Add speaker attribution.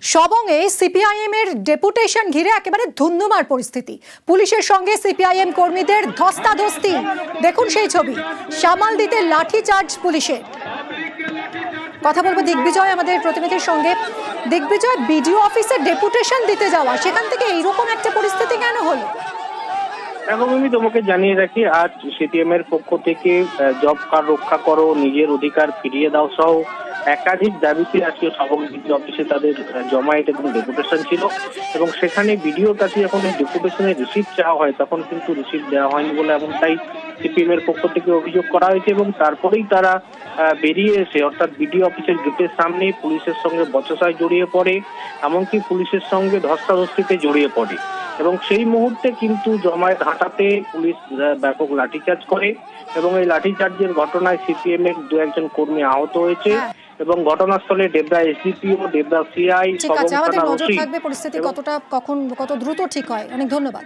Speaker 1: সবংয়ে CPIM এর deputation ঘিরে একেবারে ধুন্ধুমার পরিস্থিতি। পুলিশের সঙ্গে সিপিআইএম কর্মীদের ধস্তাধস্তি। দেখুন সেই ছবি। সামাল দিতে লাঠি চার্জ পুলিশের। কথা বলবো দিগ্বিজয় আমাদের প্রতিনিধির সঙ্গে। দিগ্বিজয়, বিডিও অফিসে ডেপুটেশন দিতে যাওয়া, সেখান থেকে এইরকম একটা পরিস্থিতি কেন হলো?
Speaker 2: এবং আমি তোমাকে জানিয়ে রাখি, আজ সিপিএম এর পক্ষ থেকে জব কার্ড রক্ষা করো, নিজের অধিকার ফিরিয়ে দাও সহ একাধিক দাবিতে আজকে সবং বিডিও অফিসে তাদের জমায়েত এবং ডেপুটেশন ছিল। এবং সেখানে বিডিওর কাছে যখন এই ডেপুটেশনের রিসিপ্ট চাওয়া হয়, তখন কিন্তু রিসিপ্ট দেওয়া হয়নি বলে এমনটাই সিপিএম এর পক্ষ থেকে অভিযোগ করা হয়েছে। এবং তারপরেই তারা বেরিয়ে এসে, অর্থাৎ বিডিও অফিসের গেটের সামনে পুলিশের সঙ্গে বচসায় জড়িয়ে পড়ে, এমনকি পুলিশের সঙ্গে ধস্তাধস্তিতে জড়িয়ে পড়ে। এবং সেই মুহূর্তে কিন্তু জমায়েত হাঁটাতে পুলিশ ব্যাপক লাঠিচার্জ করে এবং এই লাঠিচার্জের ঘটনায় সিপিএম এর দু একজন কর্মী আহত হয়েছে। এবং ঘটনাস্থলে ডেবরা এসডিপিও, ডেবরা সিআই,
Speaker 1: পরিস্থিতি কত দ্রুত ঠিক হয়। অনেক ধন্যবাদ।